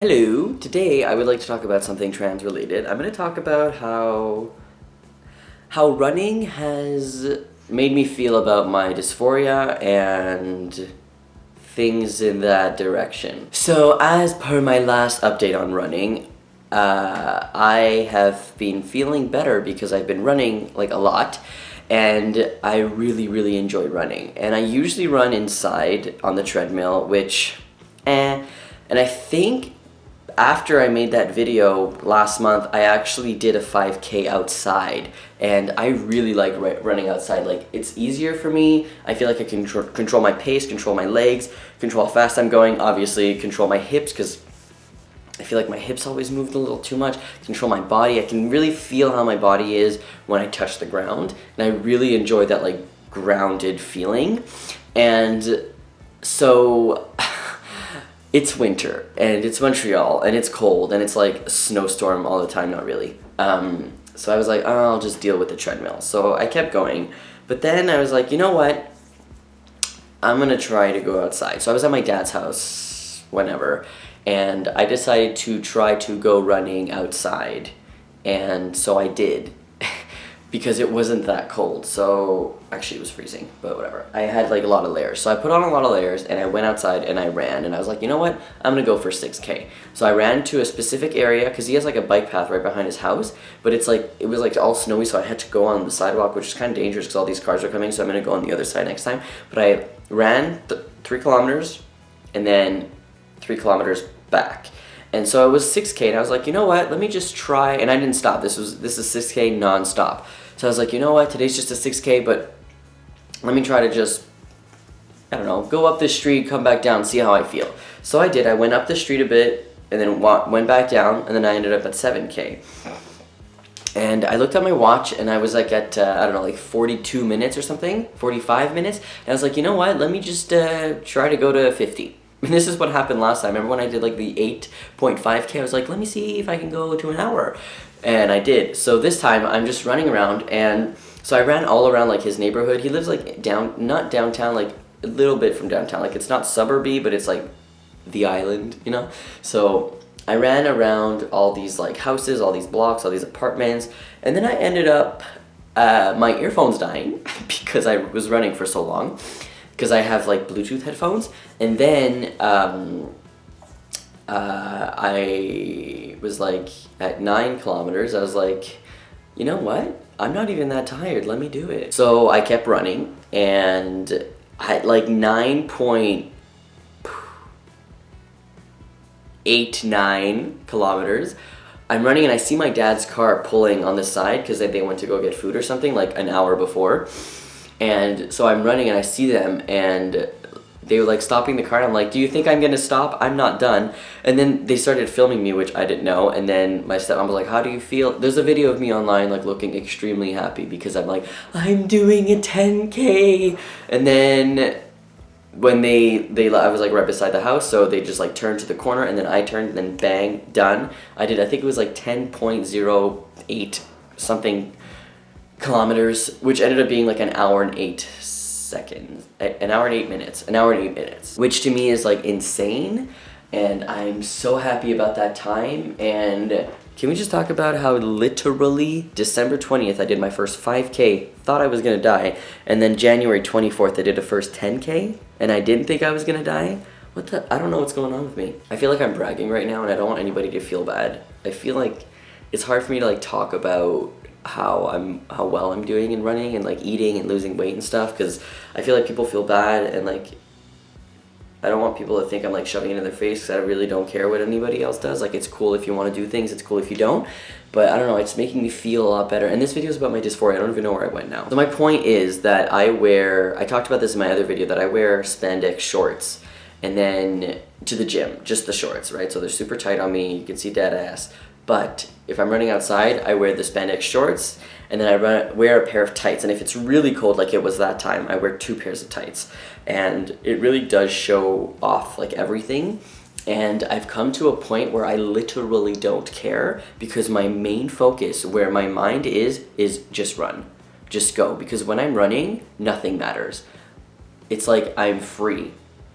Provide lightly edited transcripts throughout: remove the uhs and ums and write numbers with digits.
Hello, today I would like to talk about something trans related. I'm going to talk about how running has made me feel about my dysphoria and things in that direction. So, as per my last update on running, I have been feeling better because I've been running like a lot, and I really enjoy running. And I usually run inside on the treadmill, which and I think after I made that video last month, I actually did a 5K outside, and I really like running outside. Like, it's easier for me. I feel like I can control my pace, control my legs, control how fast I'm going, obviously control my hips, because I feel like my hips always moved a little too much, control my body. I can really feel how my body is when I touch the ground, and I really enjoy that, like, grounded feeling. And so it's winter, and it's Montreal, and it's cold, and it's like a snowstorm all the time, not really. So I was like, oh, I'll just deal with the treadmill. So I kept going, but then I was like, you know what? I'm gonna try to go outside. So I was at my dad's house whenever, and I decided to try to go running outside, and so I did. Because it wasn't that cold. So actually it was freezing, but whatever. I had like a lot of layers. So I put on a lot of layers, and I went outside and I ran, and I was like, you know what? I'm gonna go for 6K. So I ran to a specific area because he has like a bike path right behind his house, but it was like all snowy, so I had to go on the sidewalk, which is kind of dangerous because all these cars are coming, so I'm gonna go on the other side next time. But I ran 3 kilometers and then 3 kilometers back. And so it was 6K, and I was like, you know what, let me just try, and I didn't stop. This is 6K non-stop. So I was like, you know what, today's just a 6K, but let me try to just, I don't know, go up this street, come back down, see how I feel. So I did. I went up the street a bit, and then went back down, and then I ended up at 7K. And I looked at my watch, and I was like at, I don't know, like 42 minutes or something, 45 minutes, and I was like, you know what, let me just try to go to 50. And this is what happened last time. Remember when I did like the 8.5K? I was like, let me see if I can go to an hour. And I did. So this time I'm just running around, and so I ran all around like his neighborhood. He lives like not downtown, like a little bit from downtown. Like, it's not suburby, but it's like the island, you know? So I ran around all these like houses, all these blocks, all these apartments, and then I ended up, my earphones dying because I was running for so long. Because I have like Bluetooth headphones, and then I was like at 9 kilometers, I was like, you know what? I'm not even that tired, let me do it. So I kept running, and at like 9.89 kilometers, I'm running, and I see my dad's car pulling on the side because they went to go get food or something like an hour before. And so I'm running, and I see them, and they were like stopping the car, and I'm like, do you think I'm gonna stop? I'm not done. And then they started filming me, which I didn't know, and then my stepmom was like, how do you feel? There's a video of me online like looking extremely happy because I'm like, I'm doing a 10K. And then when I was like right beside the house, so they just like turned to the corner, and then I turned, and then bang, done. I think it was like 10.08 something kilometers, which ended up being like an hour and 8 seconds, an hour and 8 minutes, which to me is like insane, and I'm so happy about that time. And can we just talk about how literally December 20th I did my first 5K, thought I was gonna die, and then January 24th I did a first 10K, and I didn't think I was gonna die? I don't know what's going on with me. I feel like I'm bragging right now, and I don't want anybody to feel bad. I feel like it's hard for me to like talk about how well I'm doing in running and like eating and losing weight and stuff, because I feel like people feel bad, and like I don't want people to think I'm like shoving it in their face, because I really don't care what anybody else does. Like, it's cool if you want to do things, it's cool if you don't, but I don't know, it's making me feel a lot better. And this video is about my dysphoria. I don't even know where I went now. So my point is that I talked about this in my other video, that I wear spandex shorts and then to the gym, just the shorts, right? So they're super tight on me, you can see dead ass. But if I'm running outside, I wear the spandex shorts, and then I wear a pair of tights. And if it's really cold, like it was that time, I wear 2 pairs of tights. And it really does show off like everything. And I've come to a point where I literally don't care, because my main focus, where my mind is just run. Just go. Because when I'm running, nothing matters. It's like I'm free,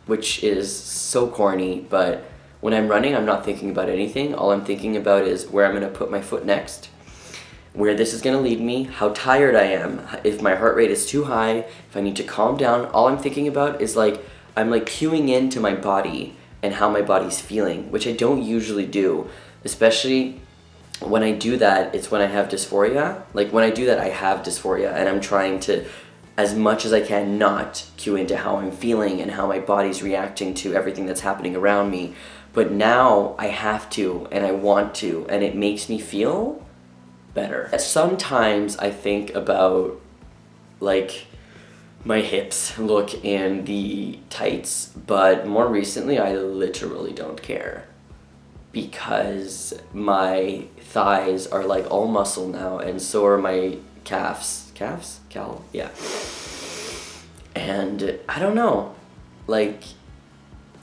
which is so corny, but When I'm running, I'm not thinking about anything. All I'm thinking about is where I'm gonna put my foot next, where this is gonna lead me, how tired I am, if my heart rate is too high, if I need to calm down. All I'm thinking about is like, I'm like cueing into my body and how my body's feeling, which I don't usually do. Especially when I do that, it's when I have dysphoria. Like when I do that, I have dysphoria, and I'm trying to, as much as I can, not cue into how I'm feeling and how my body's reacting to everything that's happening around me. But now I have to, and I want to, and it makes me feel better. Sometimes I think about like my hips look in the tights, but more recently I literally don't care, because my thighs are like all muscle now, and so are my calves. Yeah. And I don't know, like,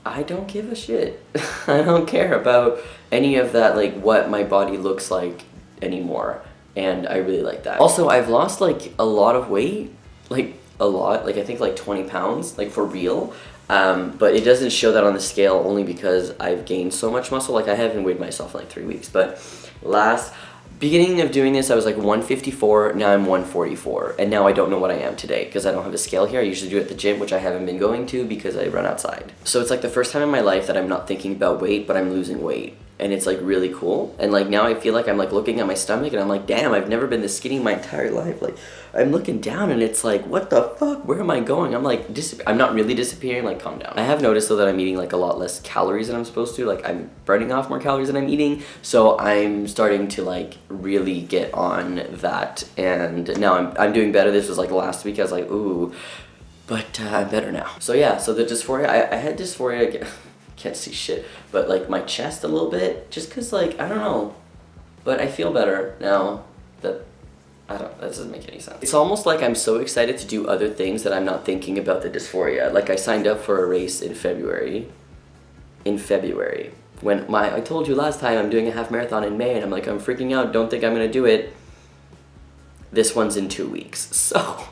I don't give a shit. I don't care about any of that, like what my body looks like anymore, and I really like that. Also, I've lost like a lot of weight, like a lot, like I think like 20 pounds, like for real. But it doesn't show that on the scale, only because I've gained so much muscle. Like I haven't weighed myself in like 3 weeks, but beginning of doing this, I was like 154, now I'm 144, and now I don't know what I am today because I don't have a scale here. I usually do it at the gym, which I haven't been going to because I run outside. So it's like the first time in my life that I'm not thinking about weight, but I'm losing weight. And it's like really cool. And like now I feel like I'm like looking at my stomach and I'm like, damn, I've never been this skinny my entire life. Like I'm looking down and it's like, what the fuck? Where am I going? I'm like, I'm not really disappearing, like calm down. I have noticed though that I'm eating like a lot less calories than I'm supposed to. Like I'm burning off more calories than I'm eating. So I'm starting to like really get on that. And now I'm doing better. This was like last week. I was like, ooh, but I'm better now. So yeah, so the dysphoria, I had dysphoria again. Can't see shit, but like my chest a little bit, just cause like, I don't know, but I feel better now. That doesn't make any sense. It's almost like I'm so excited to do other things that I'm not thinking about the dysphoria. Like I signed up for a race in February. When I told you last time I'm doing a half marathon in May, and I'm like, I'm freaking out, don't think I'm gonna do it. This one's in 2 weeks, so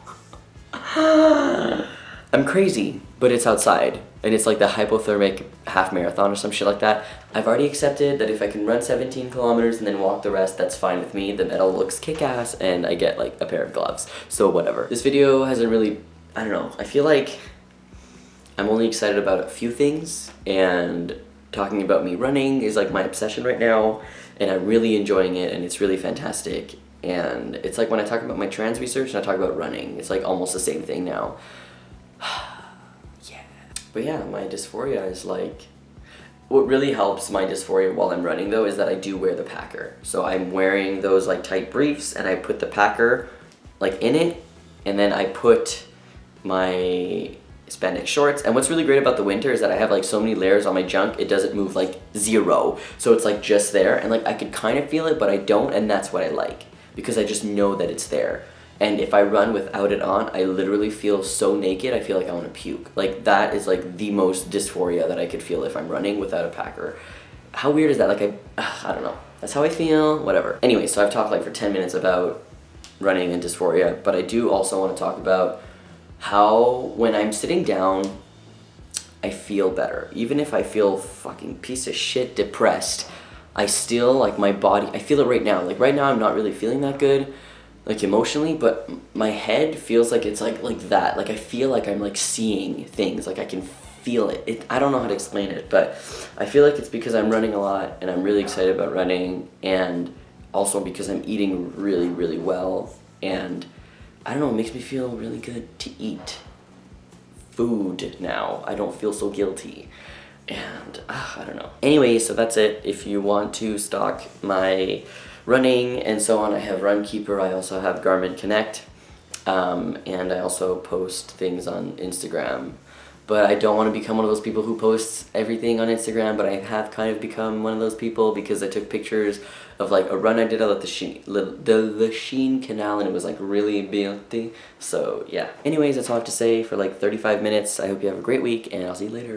I'm crazy, but it's outside, and it's like the hypothermic half marathon or some shit like that. I've already accepted that if I can run 17 kilometers and then walk the rest, that's fine with me. The medal looks kick-ass, and I get like a pair of gloves, so whatever. This video hasn't really, I don't know, I feel like I'm only excited about a few things, and talking about me running is like my obsession right now, and I'm really enjoying it, and it's really fantastic. And it's like when I talk about my trans research and I talk about running, it's like almost the same thing now. Yeah. But yeah, my dysphoria is like, what really helps my dysphoria while I'm running though is that I do wear the packer. So I'm wearing those like tight briefs, and I put the packer like in it, and then I put my spandex shorts. And what's really great about the winter is that I have like so many layers on my junk, it doesn't move like zero. So it's like just there, and like I could kind of feel it, but I don't, and that's what I like, because I just know that it's there. And if I run without it on, I literally feel so naked, I feel like I want to puke. Like that is like the most dysphoria that I could feel if I'm running without a packer. How weird is that? Like I don't know. That's how I feel, whatever. Anyway, so I've talked like for 10 minutes about running and dysphoria, but I do also want to talk about how when I'm sitting down, I feel better. Even if I feel fucking piece of shit depressed, I still, like my body, I feel it right now. Like right now I'm not really feeling that good, like emotionally, but my head feels like it's like that. Like I feel like I'm like seeing things, like I can feel it. I don't know how to explain it, but I feel like it's because I'm running a lot and I'm really excited about running, and also because I'm eating really, really well, and I don't know, it makes me feel really good to eat food now. I don't feel so guilty. And I don't know. Anyway, so that's it. If you want to stalk my running and so on, I have Runkeeper. I also have Garmin Connect. And I also post things on Instagram. But I don't want to become one of those people who posts everything on Instagram, but I have kind of become one of those people because I took pictures of like a run I did out at the Sheen Canal, and it was like really beauty. So yeah. Anyways, that's all I have to say for like 35 minutes. I hope you have a great week, and I'll see you later.